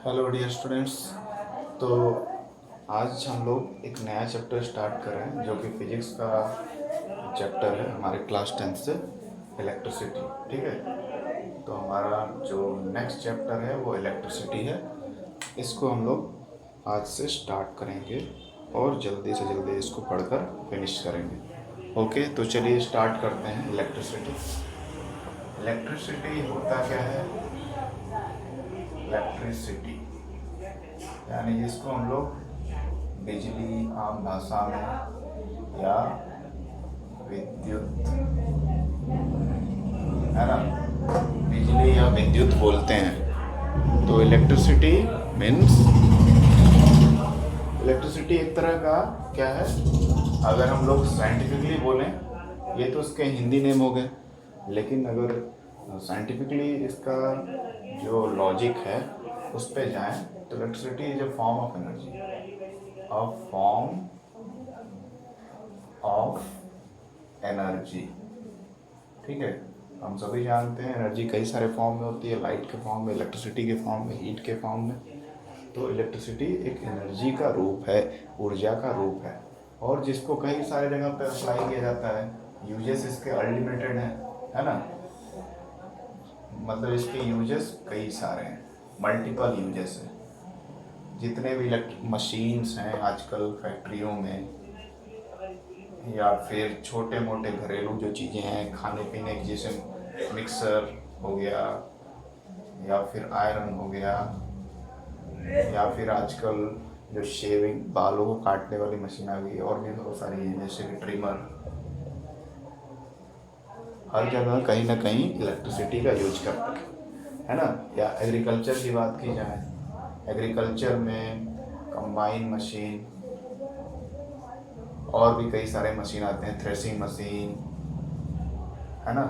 Hello dear students. तो आज हम लोग एक नया चैप्टर स्टार्ट कर रहे हैं जो कि फिजिक्स का चैप्टर है हमारे क्लास 10th से, इलेक्ट्रिसिटी। ठीक है, तो हमारा जो नेक्स्ट चैप्टर है वो इलेक्ट्रिसिटी है। इसको हम लोग आज से स्टार्ट करेंगे और जल्दी से जल्दी इसको पढ़कर फिनिश करेंगे। ओके, तो चलिए स्टार्ट करते हैं। इलेक्ट्रिसिटी इलेक्ट्रिसिटी होता क्या है? इलेक्ट्रिसिटी यानी जिसको हम लोग बिजली आम भाषा में या विद्युत, है ना, बिजली या विद्युत बोलते हैं। तो इलेक्ट्रिसिटी मीन्स, इलेक्ट्रिसिटी एक तरह का क्या है, अगर हम लोग साइंटिफिकली बोलें, ये तो उसके हिंदी नेम हो गए, लेकिन अगर साइंटिफिकली इसका जो लॉजिक है उस पर जाएं तो electricity is a form of energy, a form of energy. ठीक है, हम सभी जानते हैं एनर्जी कई सारे फॉर्म में होती है, लाइट के फॉर्म में, इलेक्ट्रिसिटी के फॉर्म में, हीट के फॉर्म में। तो इलेक्ट्रिसिटी एक एनर्जी का रूप है, ऊर्जा का रूप है, और जिसको कई सारे जगह पे अप्लाई किया जाता है। यूजेस इसके अनलिमिटेड है ना, मतलब इसके यूजेस कई सारे हैं, मल्टीपल यूजेस हैं। जितने भी इलेक्ट्रिक मशीन्स हैं आजकल फैक्ट्रियों में, या फिर छोटे मोटे घरेलू जो चीज़ें हैं खाने पीने की, जैसे मिक्सर हो गया, या फिर आयरन हो गया, या फिर आजकल जो शेविंग, बालों को काटने वाली मशीन आ गई, और भी बहुत सारी हैं जैसे कि ट्रिमर। हर जगह कहीं ना कहीं इलेक्ट्रिसिटी का यूज करते है ना। या एग्रीकल्चर की बात की जाए, एग्रीकल्चर में कंबाइन मशीन और भी कई सारे मशीन आते हैं, थ्रेसिंग मशीन, है ना।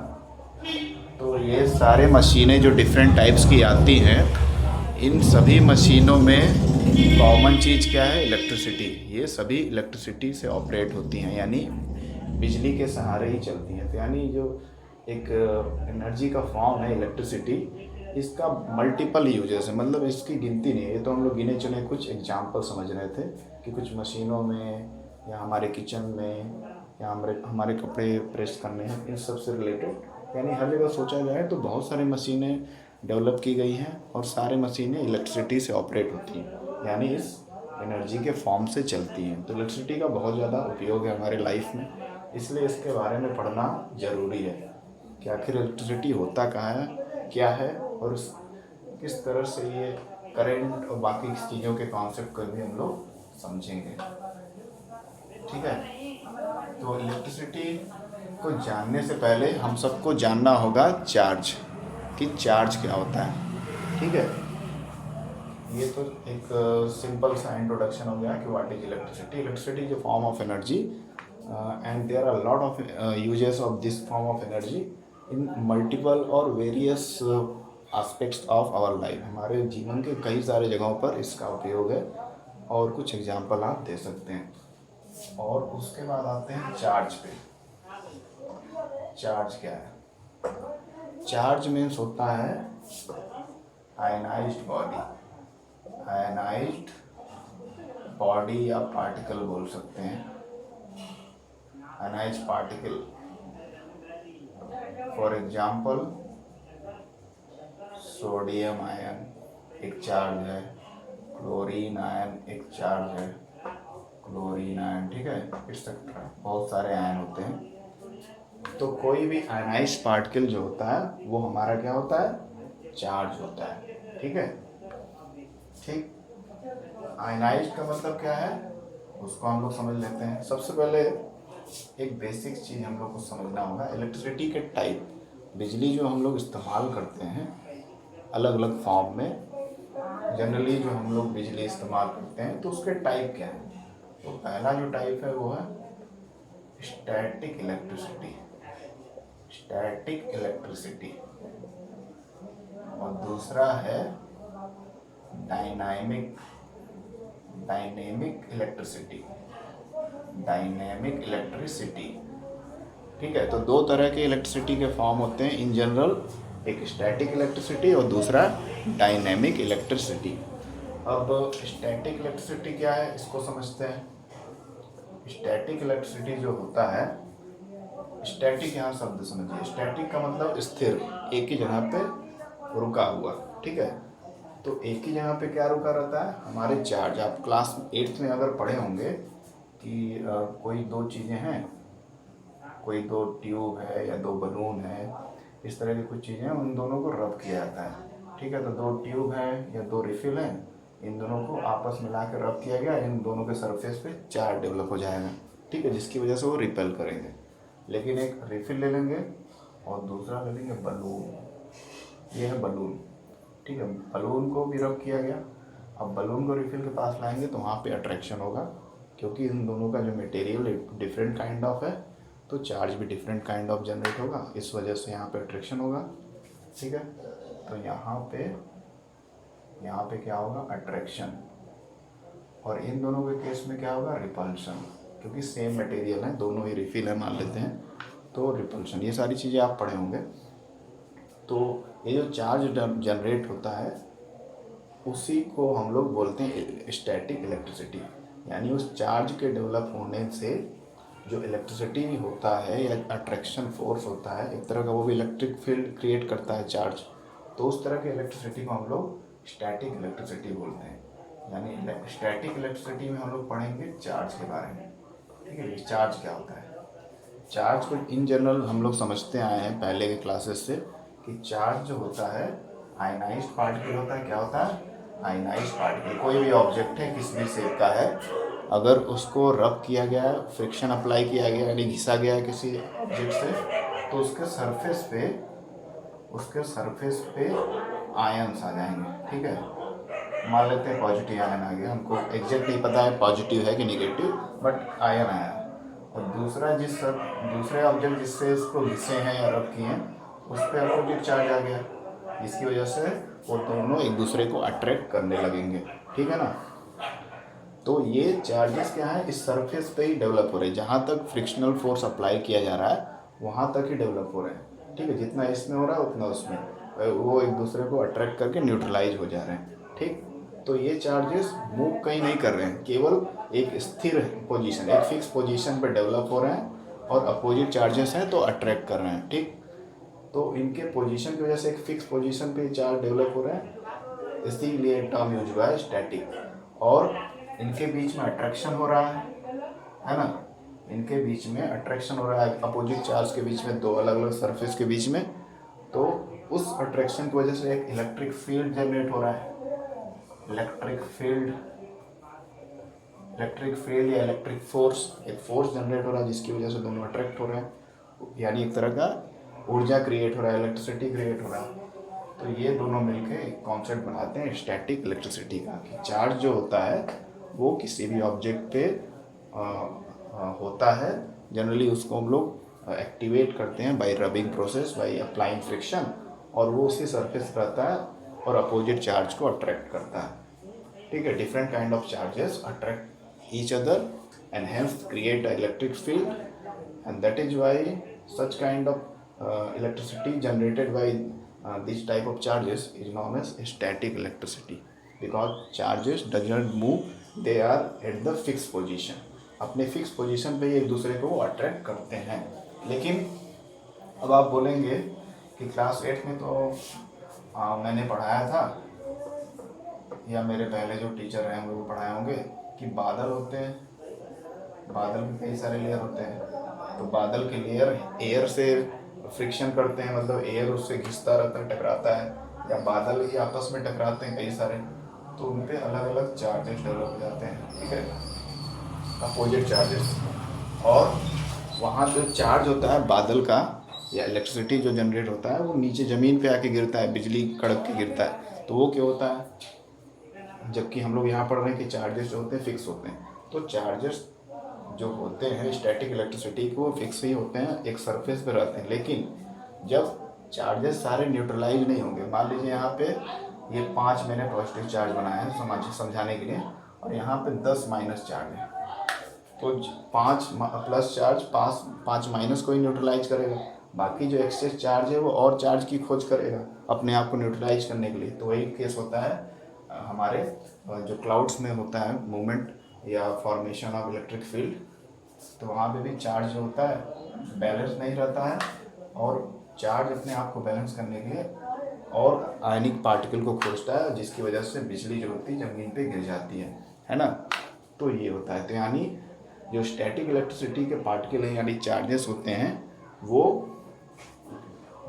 तो ये सारे मशीनें जो डिफरेंट टाइप्स की आती हैं, इन सभी मशीनों में कॉमन चीज़ क्या है? इलेक्ट्रिसिटी। ये सभी इलेक्ट्रिसिटी से ऑपरेट होती हैं, यानी बिजली के सहारे ही चलती हैं। तो यानी जो एक एनर्जी का फॉर्म है इलेक्ट्रिसिटी, इसका मल्टीपल यूजेस है, मतलब इसकी गिनती नहीं है। ये तो हम लोग गिने चुने कुछ एग्जाम्पल समझ रहे थे कि कुछ मशीनों में, या हमारे किचन में, या हमारे कपड़े प्रेस करने हैं, इन सब से रिलेटेड। यानी हर जगह सोचा जाए तो बहुत सारी मशीनें डेवलप की गई हैं, और सारी मशीनें इलेक्ट्रिसिटी से ऑपरेट होती हैं, यानी इस एनर्जी के फॉर्म से चलती हैं। तो इलेक्ट्रिसिटी का बहुत ज़्यादा उपयोग है हमारे लाइफ में, इसलिए इसके बारे में पढ़ना ज़रूरी है कि आखिर इलेक्ट्रिसिटी होता कहाँ है, क्या है, और किस तरह से ये करंट और बाकी चीज़ों के कॉन्सेप्ट को भी हम लोग समझेंगे। ठीक है, तो इलेक्ट्रिसिटी को जानने से पहले हम सबको जानना होगा चार्ज, कि चार्ज क्या होता है। ठीक है, ये तो एक सिंपल सा इंट्रोडक्शन हो गया कि what is electricity. Electricity is a form of energy and there are lot of uses of this form of energy in multiple और various aspects of our life. हमारे जीवन के कई सारे जगहों पर इसका उपयोग है, और कुछ एग्जांपल आप दे सकते हैं। और उसके बाद आते हैं चार्ज पे। चार्ज क्या है? चार्ज मीन्स होता है आयनाइज्ड बॉडी। आयनाइज्ड बॉडी या पार्टिकल बोल सकते हैं, ionised particle. For example sodium ion एक चार्ज है, क्लोरीन आयन एक चार्ज है, क्लोरीन आयन। ठीक है, इस बहुत सारे आयन होते हैं। तो कोई भी आयनाइज्ड पार्टिकल जो होता है वो हमारा क्या होता है? चार्ज होता है। ठीक है, ठीक। आयनाइज्ड का मतलब क्या है उसको हम लोग समझ लेते हैं। सबसे पहले एक बेसिक चीज़ हम लोग को समझना होगा, इलेक्ट्रिसिटी के टाइप। बिजली जो हम लोग इस्तेमाल करते हैं अलग अलग फॉर्म में, जनरली जो हम लोग बिजली इस्तेमाल करते हैं तो उसके टाइप क्या है? तो पहला जो टाइप है वो है स्टैटिक इलेक्ट्रिसिटी, स्टैटिक इलेक्ट्रिसिटी। और दूसरा है dynamic, dynamic electricity, dynamic electricity. ठीक है, तो दो तरह के इलेक्ट्रिसिटी के फॉर्म होते हैं इन जनरल, एक स्टैटिक इलेक्ट्रिसिटी और दूसरा डायनेमिक इलेक्ट्रिसिटी। अब स्टैटिक इलेक्ट्रिसिटी क्या है इसको समझते हैं। स्टैटिक इलेक्ट्रिसिटी जो होता है, स्टैटिक यहाँ शब्द समझिए, स्टैटिक का मतलब स्थिर, एक ही जगह पे रुका हुआ, ठीक है। तो एक ही जगह पे क्या रुका रहता है, हमारे चार्ज। आप क्लास 8th में अगर पढ़े होंगे कि कोई दो चीज़ें हैं, कोई दो ट्यूब है या दो बलून है, इस तरह की कुछ चीज़ें, उन दोनों को रब किया जाता है, ठीक है। तो दो ट्यूब है या दो रिफिल हैं, इन दोनों को आपस में ला कर रब किया गया, इन दोनों के सरफेस पे चार्ज डेवलप हो जाएगा, ठीक है, जिसकी वजह से वो रिपेल करेंगे। लेकिन एक रिफिल ले लेंगे और दूसरा ले लेंगे बलून, ये है बलून, ठीक है। बलून को भी रब किया गया, अब बलून को रिफिल के पास लाएंगे तो वहाँ पे अट्रैक्शन होगा, क्योंकि इन दोनों का जो मटेरियल डिफरेंट काइंड ऑफ है, तो चार्ज भी डिफरेंट काइंड ऑफ जनरेट होगा, इस वजह से यहाँ पे अट्रैक्शन होगा, ठीक है। तो यहाँ पे क्या होगा, अट्रैक्शन। और इन दोनों के केस में क्या होगा, रिपल्शन, क्योंकि सेम मटेरियल है, दोनों ही रिफिल है मान लेते हैं, तो रिपल्शन। ये सारी चीज़ें आप पढ़े होंगे। तो ये जो चार्ज जनरेट होता है उसी को हम लोग बोलते हैं स्टैटिक इलेक्ट्रिसिटी, यानी उस चार्ज के डेवलप होने से जो इलेक्ट्रिसिटी होता है या अट्रैक्शन फोर्स होता है, एक तरह का वो भी इलेक्ट्रिक फील्ड क्रिएट करता है चार्ज, तो उस तरह के इलेक्ट्रिसिटी को हम लोग स्टैटिक इलेक्ट्रिसिटी बोलते हैं। यानी स्टैटिक इलेक्ट्रिसिटी में हम लोग पढ़ेंगे चार्ज के बारे में, ठीक है। ये चार्ज क्या होता है, चार्ज को इन जनरल हम लोग समझते आए हैं पहले के क्लासेस से कि चार्ज जो होता है आयनाइज्ड पार्टिकल होता है। क्या होता है, आयनाइज्ड पार्टिकल। कोई भी ऑब्जेक्ट है, किसी भी शेप का है, अगर उसको रब किया गया, फ्रिक्शन अप्लाई किया गया, यानी घिसा गया है किसी ऑब्जेक्ट से, तो उसके सरफेस पे आयन्स आ जाएंगे, ठीक है। मान लेते हैं पॉजिटिव आयन आ गया, हमको एग्जैक्ट नहीं पता है पॉजिटिव है कि निगेटिव, बट आयन आया। और दूसरे ऑब्जेक्ट जिससे इसको घिसे हैं या रब किए हैं, उस पर अपोजिट चार्ज आ गया, जिसकी वजह से वो दोनों एक दूसरे को अट्रैक्ट करने लगेंगे, ठीक है ना। तो ये चार्जेस क्या है, इस सरफेस पे ही डेवलप हो रहे हैं, जहाँ तक फ्रिक्शनल फोर्स अप्लाई किया जा रहा है वहाँ तक ही डेवलप हो रहे हैं, ठीक है। जितना इसमें हो रहा है उतना उसमें, वो एक दूसरे को अट्रैक्ट करके न्यूट्रलाइज हो जा रहे हैं, ठीक। तो ये चार्जेस मूव कहीं नहीं कर रहे हैं, केवल एक स्थिर पोजीशन, एक फिक्स पोजीशन पर डेवलप हो रहे हैं, और अपोजिट चार्जेस हैं तो अट्रैक्ट कर रहे हैं, ठीक। तो इनके पोजीशन की वजह से एक फिक्स पोजीशन पे चार्ज डेवलप हो रहा है, इसीलिए टर्म यूज हुआ है स्टैटिक। और इनके बीच में अट्रैक्शन हो रहा है ना, इनके बीच में अट्रैक्शन हो रहा है अपोजिट चार्ज के बीच में, दो अलग अलग सरफेस के बीच में। तो उस अट्रैक्शन की वजह से एक इलेक्ट्रिक फील्ड जनरेट हो रहा है, इलेक्ट्रिक फील्ड या इलेक्ट्रिक फोर्स, एक फोर्स जनरेट हो रहा है जिसकी वजह से दोनों अट्रैक्ट हो रहे हैं, यानी एक तरह का ऊर्जा क्रिएट हो रहा है, इलेक्ट्रिसिटी क्रिएट हो रहा है। तो ये दोनों मिलके एक कॉन्सेप्ट बनाते हैं स्टैटिक इलेक्ट्रिसिटी का, कि चार्ज जो होता है वो किसी भी ऑब्जेक्ट पे होता है, जनरली उसको हम लोग एक्टिवेट करते हैं bye rubbing process, by applying friction, और वो उसी सरफेस पर रहता है और अपोजिट चार्ज को अट्रैक्ट करता है, ठीक है। Different kind of charges attract each other and hence create a electric field, and that is why such kind of electricity generated by this type of charges is known as static electricity, because charges does not move, they are at the fixed position, अपने fix position पे एक दूसरे को attract करते हैं। लेकिन अब आप बोलेंगे कि क्लास 8 में तो मैंने पढ़ाया था, या मेरे पहले जो टीचर हैं वो पढ़ाए होंगे कि बादल होते हैं, बादल के कई सारे लेयर होते हैं, तो बादल के लेयर एयर से फ्रिक्शन करते हैं, मतलब एयर उससे घिसता रहता है, टकराता है, या बादल ही आपस में टकराते हैं कई सारे, तो उन पे अलग अलग चार्जेस डेवलप हो जाते हैं, ठीक है, अपोजिट चार्जेस। और वहाँ जो चार्ज होता है बादल का, या इलेक्ट्रिसिटी जो जनरेट होता है, वो नीचे ज़मीन पे आके गिरता है, बिजली कड़क के गिरता है, तो वो क्या होता है, जबकि हम लोग यहाँ पढ़ रहे हैं कि चार्जेस जो होते हैं फिक्स होते हैं। तो चार्जेस जो होते हैं स्टैटिक इलेक्ट्रिसिटी को फिक्स ही होते हैं, एक सरफेस पे रहते हैं, लेकिन जब चार्जेस सारे न्यूट्रलाइज नहीं होंगे, मान लीजिए यहाँ पे ये 5 मैंने पॉजिटिव चार्ज बनाया है समझाने के लिए, और यहाँ पे 10 माइनस चार्ज है, तो 5 प्लस चार्ज 5 माइनस को ही न्यूट्रलाइज करेगा, बाकी जो एक्सेस चार्ज है वो और चार्ज की खोज करेगा अपने आप को न्यूट्रलाइज करने के लिए। तो वही केस होता है हमारे जो क्लाउड्स में होता है मूवमेंट या फॉर्मेशन ऑफ इलेक्ट्रिक फील्ड, तो वहाँ पे भी चार्ज जो होता है बैलेंस नहीं रहता है, और चार्ज अपने आप को बैलेंस करने के लिए और आयनिक पार्टिकल को खोजता है, जिसकी वजह से बिजली जो होती है ज़मीन पे गिर जाती है ना। तो ये होता है। तो यानी जो स्टैटिक इलेक्ट्रिसिटी के पार्टिकल हैं यानी चार्जेस होते हैं, वो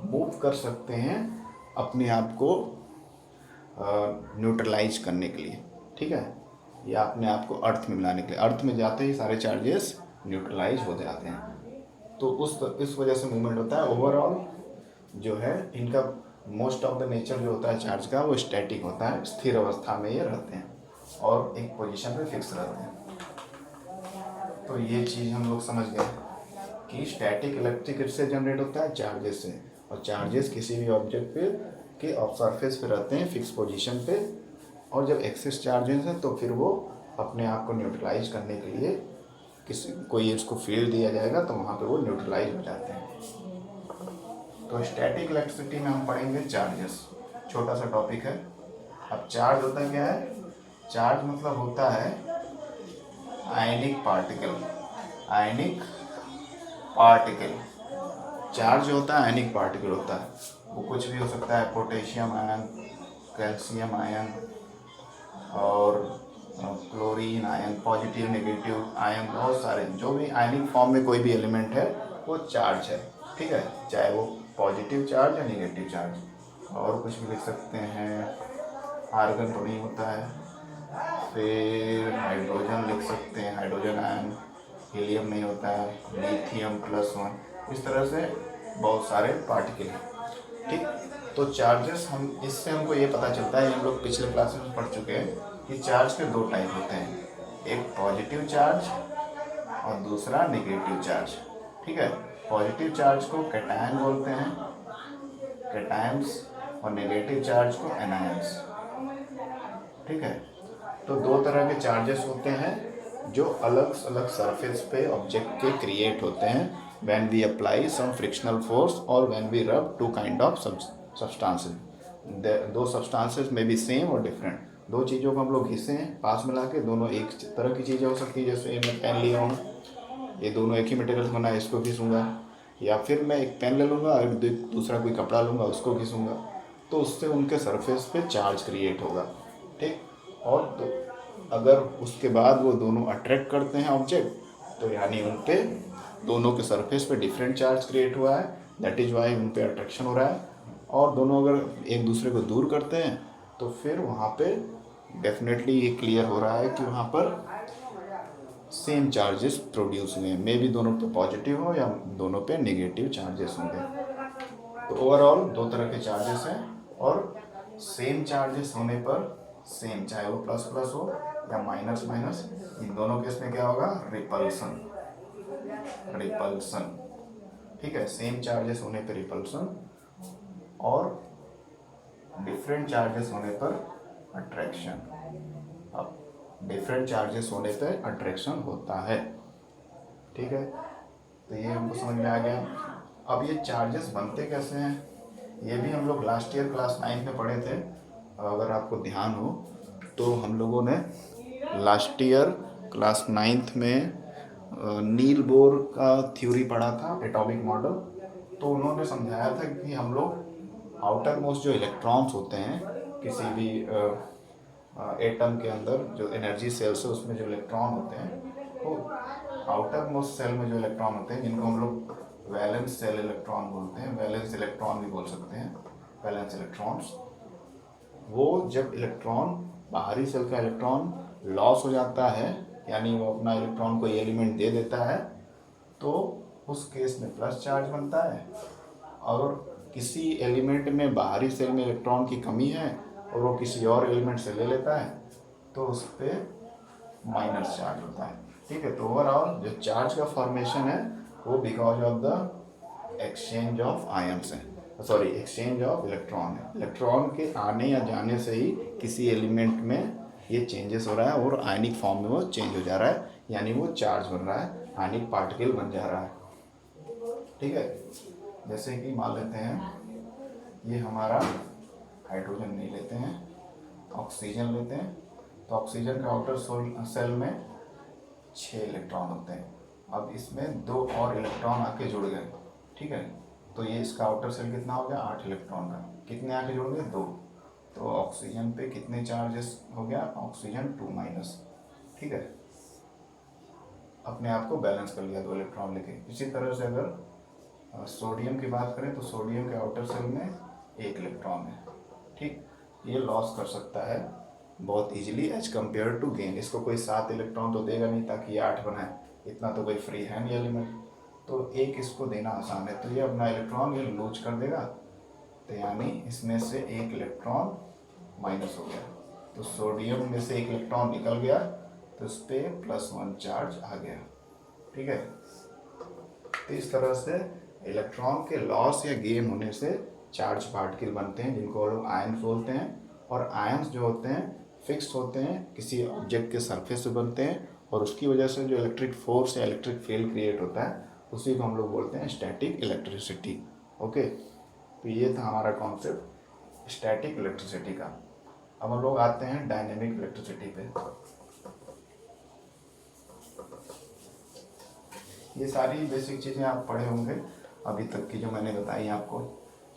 मूव कर सकते हैं अपने आप को न्यूट्रलाइज करने के लिए, ठीक है, या अपने आप को अर्थ में मिलाने के लिए। अर्थ में जाते ही सारे चार्जेस न्यूट्रलाइज हो जाते हैं, तो इस वजह से मूवमेंट होता है। ओवरऑल जो है इनका मोस्ट ऑफ द नेचर जो होता है चार्ज का, वो स्टैटिक होता है, स्थिर अवस्था में ये रहते हैं और एक पोजीशन पे फिक्स रहते हैं। तो ये चीज़ हम लोग समझ गए कि स्टैटिक इलेक्ट्रिक से जनरेट होता है चार्जेस से, और चार्जेस किसी भी ऑब्जेक्ट पे के सरफेस पे रहते हैं फिक्स पोजीशन पे, और जब एक्सेस चार्जेस हैं तो फिर वो अपने आप को न्यूट्रलाइज करने के लिए कोई उसको फील्ड दिया जाएगा, तो वहाँ पे वो न्यूट्रलाइज हो जाते हैं। तो स्टैटिक इलेक्ट्रिसिटी में हम पढ़ेंगे चार्जेस, छोटा सा टॉपिक है। अब चार्ज होता क्या है? चार्ज मतलब होता है आयनिक पार्टिकल। आयनिक पार्टिकल चार्ज होता है, आयनिक पार्टिकल होता है, वो कुछ भी हो सकता है, पोटेशियम आयन, कैल्शियम आयन और chlorine ion, positive negative ion, बहुत सारे जो भी आयनिक फॉर्म में कोई भी एलिमेंट है वो चार्ज है, ठीक है, चाहे वो पॉजिटिव चार्ज या नेगेटिव चार्ज। और कुछ भी लिख सकते हैं, आर्गन तो नहीं होता है, फिर हाइड्रोजन लिख सकते हैं, हाइड्रोजन आयन, हीलियम नहीं होता है, लिथियम +1, इस तरह से बहुत सारे पार्टिकल हैं, ठीक। तो चार्जेस इससे हमको ये पता चलता है, हम लोग पिछले क्लास में पढ़ चुके हैं कि चार्ज के दो टाइप होते हैं, एक पॉजिटिव चार्ज और दूसरा नेगेटिव चार्ज, ठीक है। पॉजिटिव चार्ज को कैटायन बोलते हैं, कैटायंस, और नेगेटिव चार्ज को एनायंस, ठीक है। तो दो तरह के चार्जेस होते हैं जो अलग अलग सरफेस पे ऑब्जेक्ट के क्रिएट होते हैं when we apply some frictional force और when we rub two kind of substances. दो सब्सटेंसेस में भी सेम और डिफरेंट, दो चीज़ों को हम लोग घिसे हैं पास मिला के, दोनों एक तरह की चीज़ें हो सकती है, जैसे मैं पेन लिया हूँ, ये दोनों एक ही मटेरियल बना है, इसको घिसूँगा, या फिर मैं एक पेन ले लूँगा और दूसरा कोई कपड़ा लूँगा उसको घिसूँगा, तो उससे उनके सरफेस पे चार्ज क्रिएट होगा, ठीक। और तो अगर उसके बाद वो दोनों अट्रैक्ट करते हैं ऑब्जेक्ट, तो यानी उन पे दोनों के सरफेस पे डिफरेंट चार्ज क्रिएट हुआ है, दैट इज़ वाई उन पे अट्रैक्शन हो रहा है। और दोनों अगर एक दूसरे को दूर करते हैं तो फिर वहाँ पे डेफिनेटली ये क्लियर हो रहा है कि वहाँ पर सेम चार्जेस प्रोड्यूस हुए हैं, मे भी दोनों पे पॉजिटिव हो या दोनों पे नेगेटिव चार्जेस होंगे। तो ओवरऑल दो तरह के चार्जेस हैं, और सेम चार्जेस होने पर सेम, चाहे वो प्लस प्लस हो या माइनस माइनस, इन दोनों केस में क्या होगा? रिपल्सन, रिपल्सन, ठीक है। सेम चार्जेस होने पर रिपल्सन और डिफरेंट चार्जेस होने पर अट्रैक्शन। अब डिफरेंट चार्जेस होने पर अट्रैक्शन होता है, ठीक है। तो ये हमको समझ में आ गया। अब ये चार्जेस बनते कैसे हैं, ये भी हम लोग लास्ट ईयर क्लास 9 में पढ़े थे। अगर आपको ध्यान हो तो हम लोगों ने लास्ट ईयर क्लास 9th में नील बोर का थ्योरी पढ़ा था, एटॉमिक मॉडल। तो उन्होंने समझाया था कि हम लोग आउटर मोस्ट जो इलेक्ट्रॉन्स होते हैं किसी भी एटम के अंदर, जो एनर्जी सेल्स है उसमें जो इलेक्ट्रॉन होते हैं, तो आउटर मोस्ट सेल में जो इलेक्ट्रॉन होते हैं जिनको हम लोग वैलेंस सेल इलेक्ट्रॉन बोलते हैं, वैलेंस इलेक्ट्रॉन भी बोल सकते हैं, वैलेंस इलेक्ट्रॉन्स, वो जब इलेक्ट्रॉन, बाहरी सेल का इलेक्ट्रॉन लॉस हो जाता है, यानी वो अपना इलेक्ट्रॉन को एलिमेंट दे देता है, तो उस केस में प्लस चार्ज बनता है। और किसी एलिमेंट में बाहरी सेल में इलेक्ट्रॉन की कमी है और वो किसी और एलिमेंट से ले लेता है, तो उस पर माइनस चार्ज होता है, ठीक है। तो ओवरऑल जो चार्ज का फॉर्मेशन है वो because of the exchange of ions है, सॉरी एक्सचेंज ऑफ इलेक्ट्रॉन है। इलेक्ट्रॉन के आने या जाने से ही किसी एलिमेंट में ये चेंजेस हो रहा है और आयनिक फॉर्म में वो चेंज हो जा रहा है, यानी वो चार्ज बन रहा है, आयनिक पार्टिकल बन जा रहा है, ठीक है। जैसे कि मान लेते हैं ये हमारा हाइड्रोजन नहीं लेते हैं, ऑक्सीजन लेते हैं तो ऑक्सीजन का आउटर सेल में 6 इलेक्ट्रॉन होते हैं। अब इसमें 2 और इलेक्ट्रॉन आके जुड़ गए, ठीक है, तो ये इसका आउटर सेल कितना हो गया, 8 इलेक्ट्रॉन का। कितने आके जुड़ गए, 2। तो ऑक्सीजन पे कितने चार्जेस हो गया, ऑक्सीजन 2-, ठीक है, अपने आप को बैलेंस कर लिया 2 इलेक्ट्रॉन लेके। इसी तरह से अगर सोडियम की बात करें तो सोडियम के आउटर सेल में 1 इलेक्ट्रॉन है, ठीक। ये लॉस कर सकता है बहुत easily as compare to gain. इसको कोई 7 इलेक्ट्रॉन तो देगा नहीं ताकि ये 8 बनाए, इतना तो कोई फ्री है नहीं एलिमेंट, तो 1 इसको देना आसान है। तो ये अपना इलेक्ट्रॉन ये लूज कर देगा, तो यानी इसमें से 1 इलेक्ट्रॉन माइनस हो गया, तो सोडियम में से 1 इलेक्ट्रॉन निकल गया, तो इस पर +1 चार्ज आ गया, ठीक है। तो इस तरह से इलेक्ट्रॉन के लॉस या गेन होने से चार्ज पार्टिकल बनते हैं, जिनको लोग आयन्स बोलते हैं। और आयन्स जो होते हैं फिक्स होते हैं, किसी ऑब्जेक्ट के सरफेस से बनते हैं, और उसकी वजह से जो इलेक्ट्रिक फोर्स या इलेक्ट्रिक फील्ड क्रिएट होता है उसी को हम लोग बोलते हैं स्टैटिक इलेक्ट्रिसिटी। ओके, तो ये था हमारा कॉन्सेप्ट स्टैटिक इलेक्ट्रिसिटी का। अब हम लोग आते हैं डायनेमिक इलेक्ट्रिसिटी पे। ये सारी बेसिक चीज़ें आप पढ़े होंगे अभी तक की जो मैंने बताई आपको,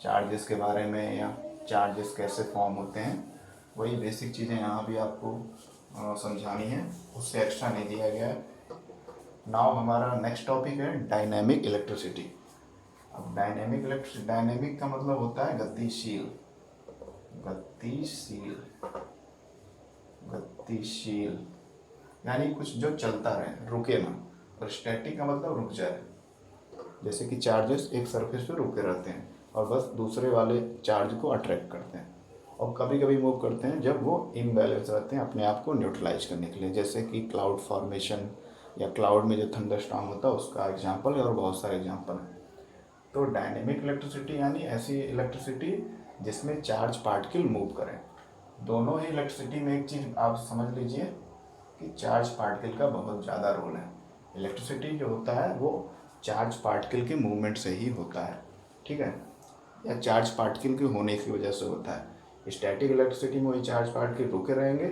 चार्जेस के बारे में या चार्जेस कैसे फॉर्म होते हैं, वही बेसिक चीज़ें यहाँ भी आपको समझानी है, उससे एक्स्ट्रा नहीं दिया गया है। नाउ हमारा नेक्स्ट टॉपिक है डायनेमिक इलेक्ट्रिसिटी। अब डायनेमिक का मतलब होता है गतिशील, गतिशील, गतिशील यानी कुछ जो चलता रहे, रुके ना। और स्टैटिक का मतलब रुक जाए, जैसे कि चार्जेस एक सरफेस पे रुके रहते हैं और बस दूसरे वाले चार्ज को अट्रैक्ट करते हैं, और कभी कभी मूव करते हैं जब वो इम्बैलेंस रहते हैं, अपने आप को न्यूट्रलाइज करने के लिए, जैसे कि क्लाउड फॉर्मेशन या क्लाउड में जो थंडरस्टॉर्म होता है उसका एग्जाम्पल है, और बहुत सारे एग्जाम्पल हैं। तो डायनेमिक इलेक्ट्रिसिटी यानी ऐसी इलेक्ट्रिसिटी जिसमें चार्ज पार्टिकल मूव करें। दोनों ही इलेक्ट्रिसिटी में एक चीज़ आप समझ लीजिए कि चार्ज पार्टिकल का बहुत ज़्यादा रोल है। इलेक्ट्रिसिटी जो होता है वो चार्ज पार्टिकल के मूवमेंट से ही होता है, ठीक है, या चार्ज पार्टिकल के होने की वजह से होता है। स्टैटिक इलेक्ट्रिसिटी में वही चार्ज पार्टिकल रुके रहेंगे,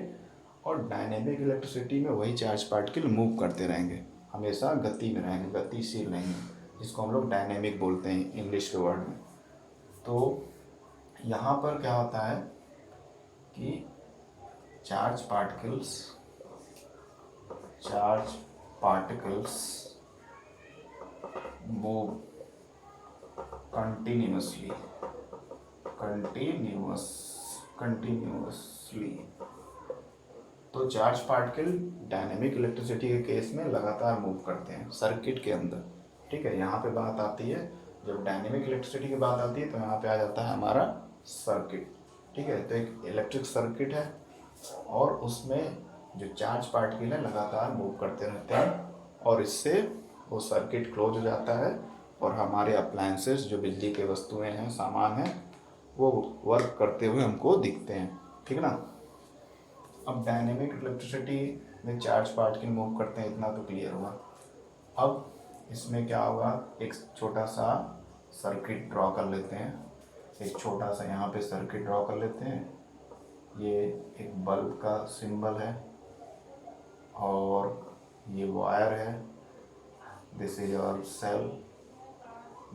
और डायनेमिक इलेक्ट्रिसिटी में वही चार्ज पार्टिकल मूव करते रहेंगे, हमेशा गति में रहेंगे, गतिशील रहेंगे, जिसको हम लोग डायनेमिक बोलते हैं इंग्लिश के वर्ड में। तो यहाँ पर क्या होता है कि चार्ज पार्टिकल्स मूव कंटिन्यूअसली, तो चार्ज पार्टिकल डायनेमिक इलेक्ट्रिसिटी के केस में लगातार मूव करते हैं सर्किट के अंदर, ठीक है। यहाँ पे बात आती है, जब डायनेमिक इलेक्ट्रिसिटी की बात आती है तो यहाँ पे आ जाता है हमारा सर्किट, ठीक है। तो एक इलेक्ट्रिक सर्किट है और उसमें जो चार्ज पार्टिकल है लगातार मूव करते रहते हैं, और इससे वो सर्किट क्लोज हो जाता है, और हमारे अप्लायंसेस जो बिजली के वस्तुएं हैं, सामान हैं, वो वर्क करते हुए हमको दिखते हैं, ठीक ना। अब डायनेमिक इलेक्ट्रिसिटी में चार्ज पार्टिकल मूव करते हैं, इतना तो क्लियर हुआ। अब इसमें क्या होगा, एक छोटा सा सर्किट ड्रॉ कर लेते हैं, एक छोटा सा यहाँ पे सर्किट ड्रॉ कर लेते हैं। ये एक बल्ब का सिंबल है और ये वायर है, this is our cell,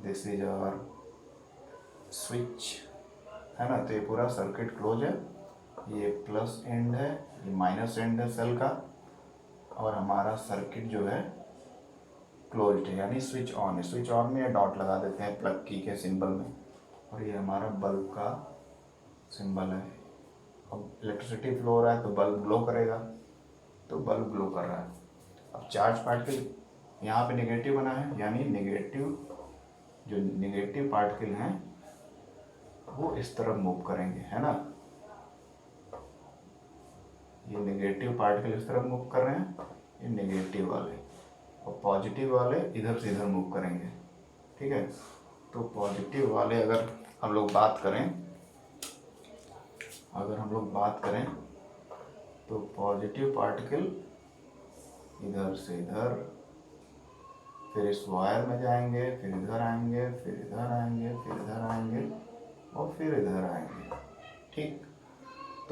this is our switch, है ना। तो ये पूरा सर्किट क्लोज है, ये प्लस एंड है, ये माइनस एंड है सेल का, और हमारा सर्किट जो है क्लोज्ड है, यानी स्विच ऑन है। स्विच ऑन में ये डॉट लगा देते हैं प्लग की के सिंबल में, और ये हमारा बल्ब का सिंबल है। अब इलेक्ट्रिसिटी फ्लो हो रहा है तो बल्ब ग्लो करेगा, तो बल्ब ग्लो कर रहा है। अब चार्ज पार्टिकल यहाँ पे नेगेटिव बना है, यानी जो नेगेटिव पार्टिकल हैं वो इस तरफ मूव करेंगे, है ना। ये नेगेटिव पार्टिकल इस तरफ मूव कर रहे हैं, ये नेगेटिव वाले, और पॉजिटिव वाले इधर से इधर मूव करेंगे, ठीक है। तो पॉजिटिव वाले अगर हम लोग बात करें तो पॉजिटिव पार्टिकल इधर से इधर, फिर इस वायर में जाएंगे, फिर इधर आएंगे, फिर इधर आएंगे, फिर इधर आएंगे, और फिर इधर आएंगे, ठीक।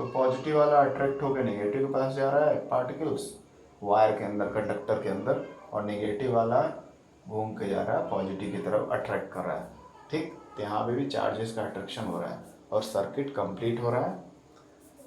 तो पॉजिटिव वाला अट्रैक्ट होकर नेगेटिव के पास जा रहा है पार्टिकल्स वायर के अंदर, कंडक्टर के अंदर, और नेगेटिव वाला घूम के जा रहा है पॉजिटिव की तरफ, अट्रैक्ट कर रहा है। ठीक, तो यहाँ पे भी चार्जेस का अट्रैक्शन हो रहा है और सर्किट कंप्लीट हो रहा है।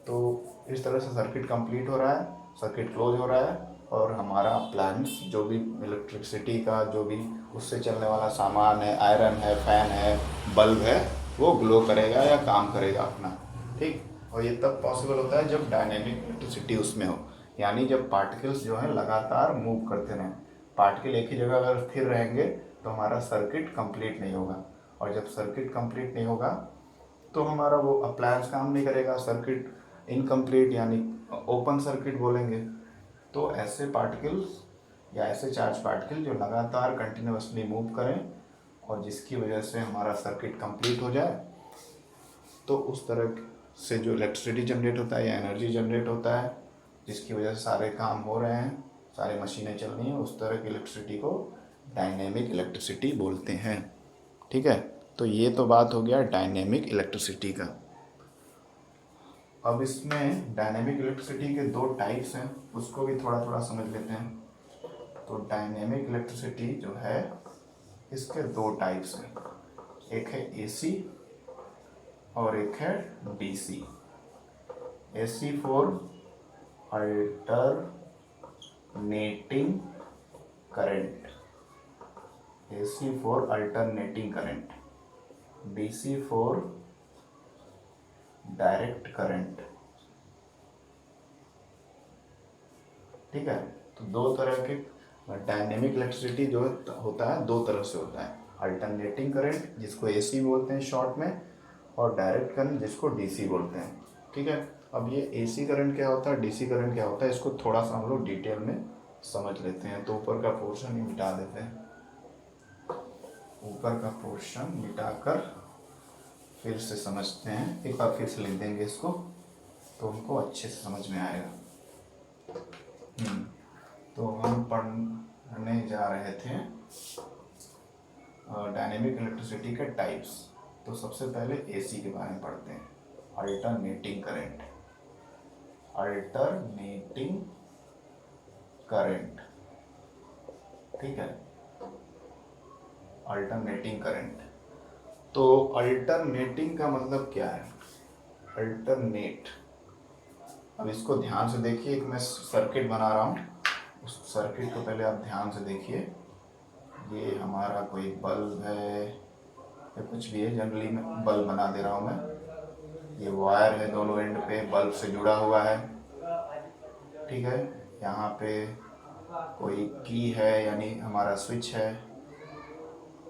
तो इस तरह से सर्किट कंप्लीट हो रहा है, सर्किट क्लोज हो रहा है, और हमारा प्लांट्स जो भी इलेक्ट्रिसिटी का जो भी उससे चलने वाला सामान है, आयरन है, फैन है, बल्ब है, वो ग्लो करेगा या काम करेगा अपना। ठीक, और ये तब पॉसिबल होता है जब डायनेमिक इलेक्ट्रिसिटी उसमें हो, यानी जब पार्टिकल्स जो हैं लगातार मूव करते रहें। पार्टिकल एक ही जगह अगर स्थिर रहेंगे तो हमारा सर्किट कंप्लीट नहीं होगा, और जब सर्किट कंप्लीट नहीं होगा तो हमारा वो अप्लायंस काम नहीं करेगा, सर्किट इनकम्प्लीट यानी ओपन सर्किट बोलेंगे। तो ऐसे पार्टिकल्स या ऐसे चार्ज पार्टिकल जो लगातार कंटिन्यूसली मूव करें और जिसकी वजह से हमारा सर्किट कंप्लीट हो जाए, तो उस तरह से जो इलेक्ट्रिसिटी जनरेट होता है या एनर्जी जनरेट होता है, जिसकी वजह से सारे काम हो रहे हैं, सारी मशीनें चल रही हैं, उस तरह की इलेक्ट्रिसिटी को डायनेमिक इलेक्ट्रिसिटी बोलते हैं। ठीक है, तो ये तो बात हो गया डायनेमिक इलेक्ट्रिसिटी का। अब इसमें डायनेमिक इलेक्ट्रिसिटी के दो टाइप्स हैं, उसको भी थोड़ा थोड़ा समझ लेते हैं। तो डायनेमिक इलेक्ट्रिसिटी जो है इसके दो टाइप्स हैं, एक है एसी और एक है DC. AC for alternating current, AC for alternating current, DC for direct current. ठीक है, तो दो तरह के डायनेमिक इलेक्ट्रिसिटी जो होता है दो तरह से होता है, अल्टरनेटिंग करंट जिसको एसी बोलते हैं शॉर्ट में, और डायरेक्ट करंट जिसको डीसी बोलते हैं। ठीक है, अब ये एसी करंट क्या होता है, डीसी करंट क्या होता है, इसको थोड़ा सा हम लोग डिटेल में समझ लेते हैं। तो ऊपर का पोर्शन ही मिटा देते हैं, ऊपर का पोर्शन मिटाकर फिर से समझते हैं, एक बार फिर से लिख देंगे इसको तो हमको अच्छे से समझ में आएगा। तो हम पढ़ने जा रहे थे डायनेमिक इलेक्ट्रिसिटी के टाइप्स। तो सबसे पहले एसी के बारे में पढ़ते हैं, अल्टरनेटिंग करंट। अल्टरनेटिंग करंट, ठीक है, अल्टरनेटिंग करंट। तो अल्टरनेटिंग का मतलब क्या है, अल्टरनेट। अब इसको ध्यान से देखिए, एक मैं सर्किट बना रहा हूँ, उस सर्किट को पहले आप ध्यान से देखिए। ये हमारा कोई बल्ब है या कुछ भी है, जनरली मैं बल्ब बना दे रहा हूँ मैं। ये वायर है, दोनों एंड पे बल्ब से जुड़ा हुआ है। ठीक है, यहाँ पे कोई की है यानी हमारा स्विच है,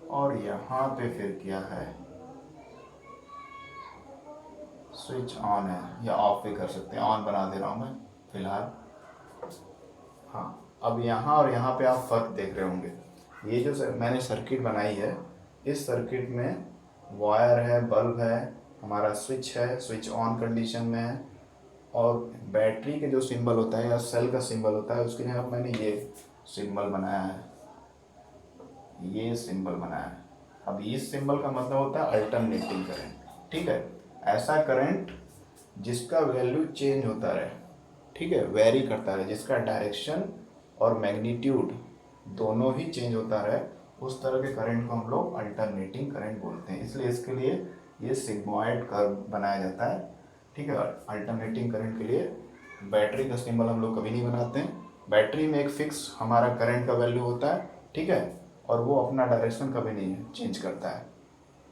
और यहाँ पे फिर क्या है, स्विच ऑन है, या ऑफ भी कर सकते हैं, ऑन बना दे रहा हूँ मैं फिलहाल। हाँ, अब यहाँ और यहाँ पे आप फर्क देख रहे होंगे। ये जो मैंने सर्किट बनाई है, इस सर्किट में वायर है, बल्ब है, हमारा स्विच है, स्विच ऑन कंडीशन में है, और बैटरी के जो सिंबल होता है या सेल का सिंबल होता है उसके जगह मैंने ये सिंबल बनाया है, ये सिंबल बनाया है। अब इस सिंबल का मतलब होता है अल्टरनेटिंग करंट। ठीक है, ऐसा करंट जिसका वैल्यू चेंज होता रहे, ठीक है, वेरी करता रहे, जिसका डायरेक्शन और मैग्नीट्यूड दोनों ही चेंज होता रहे, उस तरह के करंट को हम लोग अल्टरनेटिंग करंट बोलते हैं। इसलिए इसके लिए ये सिग्मॉइड कर्व बनाया जाता है। ठीक है, अल्टरनेटिंग करंट के लिए बैटरी का सिंबल हम लोग कभी नहीं बनाते हैं। बैटरी में एक फिक्स हमारा करंट का वैल्यू होता है, ठीक है, और वो अपना डायरेक्शन कभी नहीं चेंज करता है।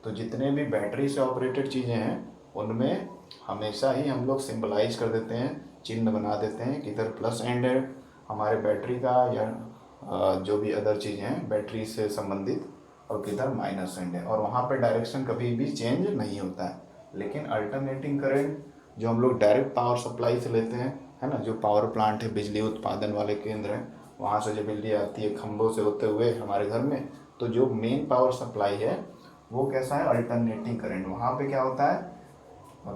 तो जितने भी बैटरी से ऑपरेटेड चीज़ें हैं उनमें हमेशा ही हम लोग सिंबलाइज कर देते हैं, चिन्ह बना देते हैं, किधर प्लस एंड है हमारे बैटरी का या जो भी अदर चीज़ें हैं बैटरी से संबंधित, और किधर माइनस एंड है, और वहाँ पे डायरेक्शन कभी भी चेंज नहीं होता है। लेकिन अल्टरनेटिंग करंट जो हम लोग डायरेक्ट पावर सप्लाई से लेते हैं, है ना, जो पावर प्लांट है, बिजली उत्पादन वाले केंद्र हैं, वहाँ से जो बिजली आती है खंभों से होते हुए हमारे घर में, तो जो मेन पावर सप्लाई है वो कैसा है, अल्टरनेटिंग करंट। वहाँ पे क्या होता है,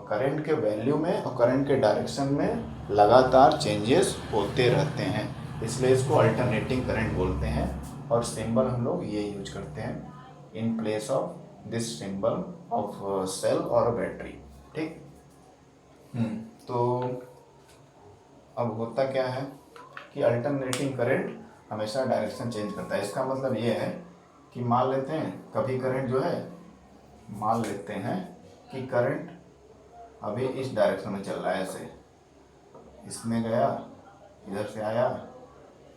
करंट के वैल्यू में और करंट के डायरेक्शन में लगातार चेंजेस होते रहते हैं, इसलिए इसको अल्टरनेटिंग करंट बोलते हैं। और सिंबल हम लोग ये यूज करते हैं in place of this symbol of cell और बैटरी। ठीक, तो अब होता क्या है कि अल्टरनेटिंग करंट हमेशा डायरेक्शन चेंज करता है। इसका मतलब ये है कि मान लेते हैं कभी करंट जो है, मान लेते हैं कि करंट अभी इस डायरेक्शन में चल रहा है, ऐसे इसमें गया, इधर से आया,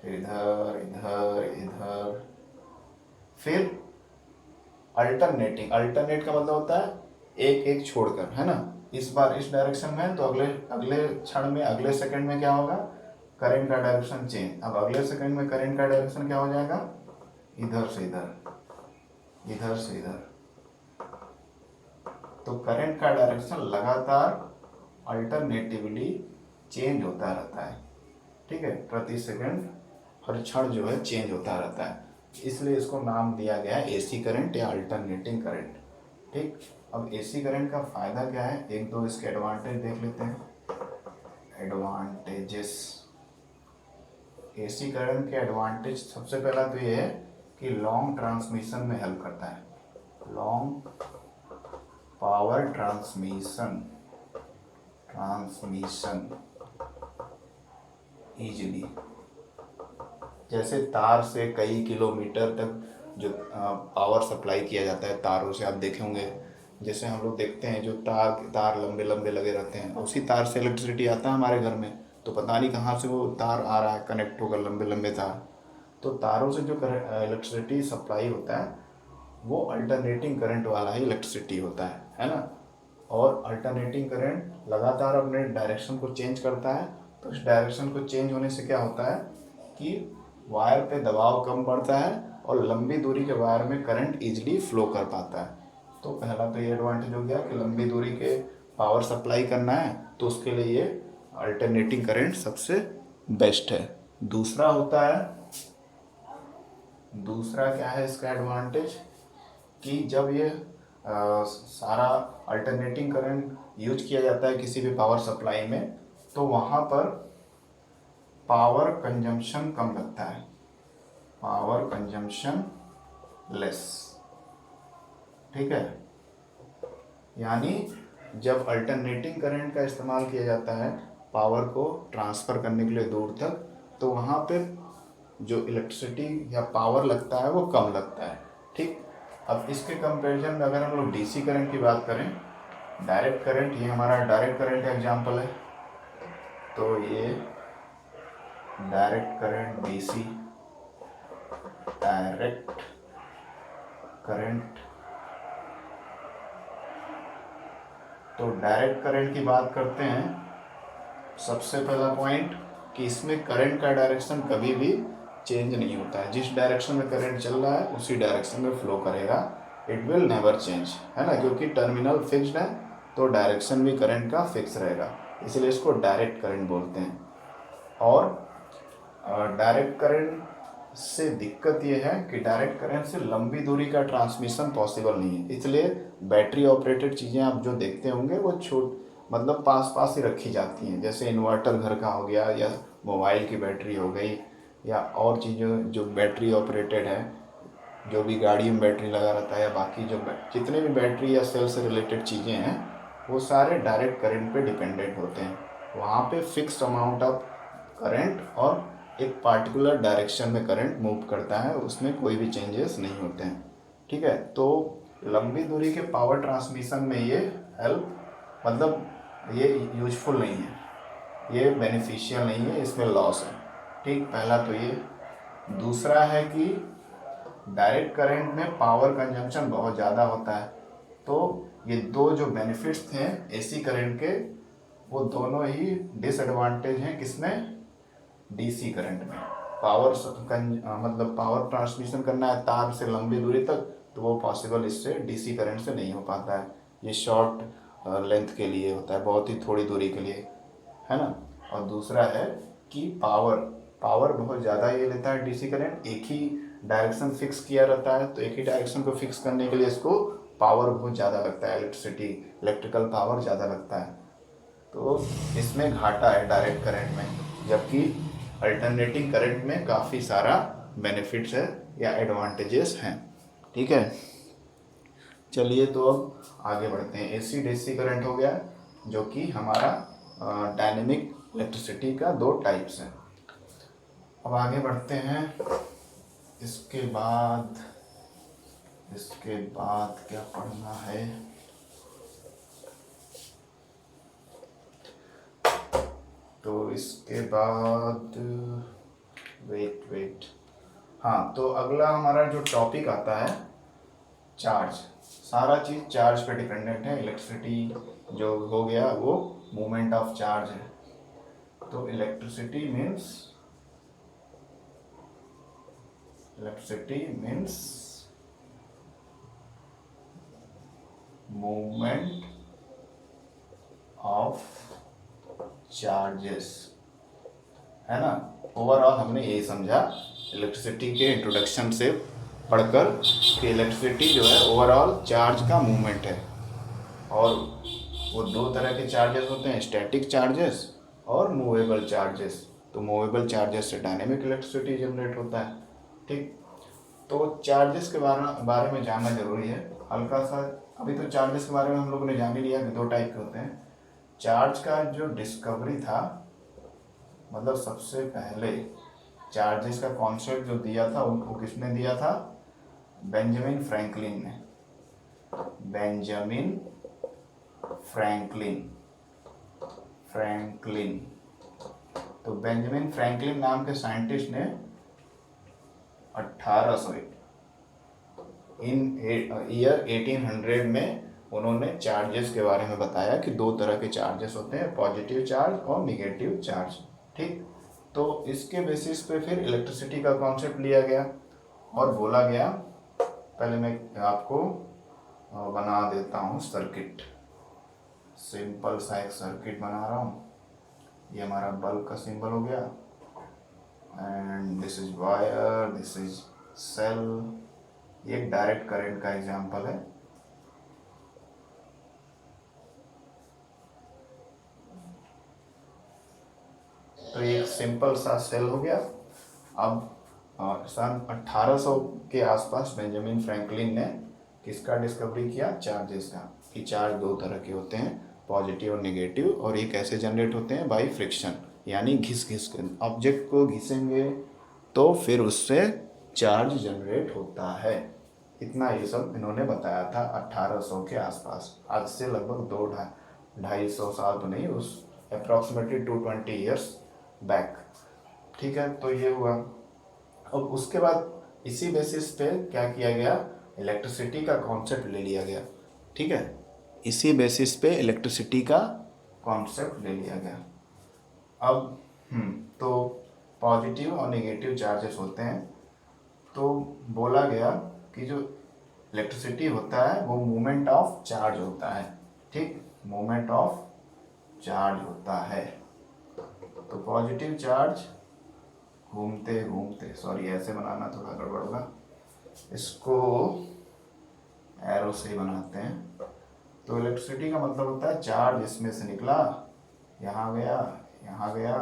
फिर इधर इधर इधर, फिर अल्टरनेटिंग, अल्टरनेट का मतलब होता है एक एक छोड़कर, है ना। इस बार इस डायरेक्शन में तो अगले अगले क्षण में, अगले सेकंड में क्या होगा, करंट का डायरेक्शन चेंज। अब अगले सेकंड में करंट का डायरेक्शन क्या हो जाएगा, इधर से इधर, इधर से इधर। तो करंट का डायरेक्शन लगातार अल्टरनेटिवली चेंज होता रहता है, ठीक है। प्रति सेकंड हर क्षण जो है चेंज होता रहता है, इसलिए इसको नाम दिया गया है एसी करंट या अल्टरनेटिंग करंट, ठीक। अब एसी करंट का फ़ायदा क्या है, एक दो इसके एडवांटेज देख लेते हैं। एडवांटेजेस, एसी करंट के एडवांटेज सबसे पहला तो ये है कि लॉन्ग ट्रांसमिशन में हेल्प करता है, लॉन्ग पावर ट्रांसमिशन इजीली। जैसे तार से कई किलोमीटर तक जो पावर सप्लाई किया जाता है तारों से, आप देखे होंगे, जैसे हम लोग देखते हैं जो तार लंबे लंबे लगे रहते हैं, उसी तार से इलेक्ट्रिसिटी आता है हमारे घर में, तो पता नहीं कहाँ से वो तार आ रहा है, कनेक्ट होकर लंबे लंबे तार। तो तारों से जो इलेक्ट्रिसिटी सप्लाई होता है वो अल्टरनेटिंग करंट वाला ही इलेक्ट्रिसिटी होता है ना। और अल्टरनेटिंग करंट लगातार अपने डायरेक्शन को चेंज करता है, तो इस डायरेक्शन को चेंज होने से क्या होता है कि वायर पे दबाव कम पड़ता है और लंबी दूरी के वायर में करंट इजीली फ्लो कर पाता है। तो पहला तो ये एडवांटेज हो गया कि लंबी दूरी के पावर सप्लाई करना है तो उसके लिए ये अल्टरनेटिंग करंट सबसे बेस्ट है। दूसरा होता है, दूसरा क्या है इसका एडवांटेज कि जब ये सारा अल्टरनेटिंग करंट यूज किया जाता है किसी भी पावर सप्लाई में, तो वहाँ पर पावर कंजम्पशन कम लगता है, पावर कंजम्पशन लेस, ठीक है। यानी जब अल्टरनेटिंग करंट का इस्तेमाल किया जाता है पावर को ट्रांसफ़र करने के लिए दूर तक, तो वहाँ पे जो इलेक्ट्रिसिटी या पावर लगता है वो कम लगता है, ठीक। अब इसके कंपैरिजन में अगर हम लोग डीसी करंट की बात करें, डायरेक्ट करंट, ये हमारा डायरेक्ट करंट का एग्जांपल है, तो ये direct current DC, direct current. तो डायरेक्ट करंट की बात करते हैं, सबसे पहला पॉइंट कि इसमें करंट का डायरेक्शन कभी भी चेंज नहीं होता है, जिस डायरेक्शन में करंट चल रहा है उसी डायरेक्शन में फ्लो करेगा, इट विल नेवर चेंज, है ना, क्योंकि टर्मिनल फिक्स्ड है तो डायरेक्शन भी करंट का फिक्स रहेगा, इसलिए इसको डायरेक्ट करंट बोलते हैं। और डायरेक्ट करंट से दिक्कत ये है कि डायरेक्ट करंट से लंबी दूरी का ट्रांसमिशन पॉसिबल नहीं है, इसलिए बैटरी ऑपरेटेड चीज़ें आप जो देखते होंगे वो मतलब पास पास ही रखी जाती हैं, जैसे इन्वर्टर घर का हो गया या मोबाइल की बैटरी हो गई या और चीज़ें जो बैटरी ऑपरेटेड है, जो भी गाड़ी में बैटरी लगा रहता है या बाकी जो जितने भी बैटरी या सेल से रिलेटेड चीज़ें हैं वो सारे डायरेक्ट करंट पे डिपेंडेंट होते हैं। वहाँ पे फिक्स्ड अमाउंट ऑफ करंट और एक पार्टिकुलर डायरेक्शन में करंट मूव करता है, उसमें कोई भी चेंजेस नहीं होते हैं, ठीक है। तो लंबी दूरी के पावर ट्रांसमिशन में ये हेल्प, मतलब ये यूजफुल नहीं है, ये बेनिफिशियल नहीं है, इसमें लॉस है, ठीक। पहला तो ये। दूसरा है कि डायरेक्ट करंट में पावर कंजम्पशन बहुत ज़्यादा होता है, तो ये दो जो बेनिफिट्स थे एसी करंट के वो दोनों ही डिसएडवांटेज हैं किसमें, डीसी करंट में। मतलब पावर ट्रांसमिशन करना है तार से लंबी दूरी तक तो वो पॉसिबल इससे डीसी करंट से नहीं हो पाता है, ये शॉर्ट लेंथ के लिए होता है, बहुत ही थोड़ी दूरी के लिए, है ना। और दूसरा है कि पावर बहुत ज़्यादा ये लेता है डीसी करंट, एक ही डायरेक्शन फिक्स किया रहता है, तो एक ही डायरेक्शन को फिक्स करने के लिए इसको पावर बहुत ज़्यादा लगता है, इलेक्ट्रिकल पावर ज़्यादा लगता है, तो इसमें घाटा है डायरेक्ट करंट में, जबकि अल्टरनेटिंग करंट में काफ़ी सारा बेनिफिट्स है या एडवांटेजेस हैं, ठीक है। चलिए तो अब आगे बढ़ते हैं। एसी डीसी करंट हो गया जो कि हमारा डायनेमिक इलेक्ट्रिसिटी का दो टाइप्स हैं। अब आगे बढ़ते हैं। इसके बाद क्या पढ़ना है? तो इसके बाद वेट हाँ, तो अगला हमारा जो टॉपिक आता है चार्ज। सारा चीज़ चार्ज पे डिपेंडेंट है। इलेक्ट्रिसिटी जो हो गया वो मूवमेंट ऑफ चार्ज है। तो electricity means movement of charges, है ना। ओवरऑल हमने यही समझा इलेक्ट्रिसिटी के इंट्रोडक्शन से पढ़कर कि इलेक्ट्रिसिटी जो है ओवरऑल चार्ज का मूवमेंट है। और वो दो तरह के चार्जेस होते हैं, स्टैटिक चार्जेस और मूवेबल चार्जेस। तो मूवेबल चार्जेस से डायनेमिक इलेक्ट्रिसिटी जनरेट होता है। ठीक, तो चार्जेस के बारे में जानना जरूरी है हल्का सा। अभी तो चार्जेस के बारे में हम लोगों ने जान ही लिया कि दो टाइप के होते हैं। चार्ज का जो डिस्कवरी था, मतलब सबसे पहले चार्जेस का कॉन्सेप्ट जो दिया था उनको किसने दिया था? बेंजामिन फ्रैंकलिन ने। Benjamin Franklin. तो बेंजामिन फ्रैंकलिन नाम के साइंटिस्ट ने 1800 में उन्होंने चार्जेस के बारे में बताया कि दो तरह के चार्जेस होते हैं, पॉजिटिव चार्ज और निगेटिव चार्ज। ठीक, तो इसके बेसिस पे फिर इलेक्ट्रिसिटी का कॉन्सेप्ट लिया गया और बोला गया। पहले मैं आपको बना देता हूँ सर्किट। सिंपल सा एक सर्किट बना रहा हूँ। ये हमारा बल्ब का सिंबल हो गया, and this is wire, this is cell. ये एक डायरेक्ट करंट का एग्जांपल है। तो ये एक सिंपल सा सेल हो गया। अब सन 1800 के आसपास बेंजामिन फ्रैंकलिन ने किसका डिस्कवरी किया? चार्जेस का, कि चार्ज दो तरह के होते हैं, पॉजिटिव और नेगेटिव, और ये कैसे जनरेट होते हैं? बाय फ्रिक्शन, यानी घिस कर ऑब्जेक्ट को घिसेंगे तो फिर उससे चार्ज जनरेट होता है। इतना ये सब इन्होंने बताया था 1800 के आसपास। आज से लगभग 200-250 साल तो नहीं, उस अप्रॉक्सीमेटली 220 ईयर्स बैक। ठीक है, तो ये हुआ। अब उसके बाद इसी बेसिस पे क्या किया गया? इलेक्ट्रिसिटी का कॉन्सेप्ट ले लिया गया। ठीक है, इसी बेसिस पे इलेक्ट्रिसिटी का कॉन्सेप्ट ले लिया गया। अब तो पॉजिटिव और नेगेटिव चार्जेस होते हैं। तो बोला गया कि जो इलेक्ट्रिसिटी होता है वो मूवमेंट ऑफ चार्ज होता है। ठीक, मूवमेंट ऑफ चार्ज होता है। तो पॉजिटिव चार्ज घूमते घूमते, सॉरी ऐसे बनाना थोड़ा गड़बड़ होगा, इसको एरो से ही बनाते हैं। तो इलेक्ट्रिसिटी का मतलब होता है चार्ज इसमें से निकला, यहाँ गया, यहाँ गया,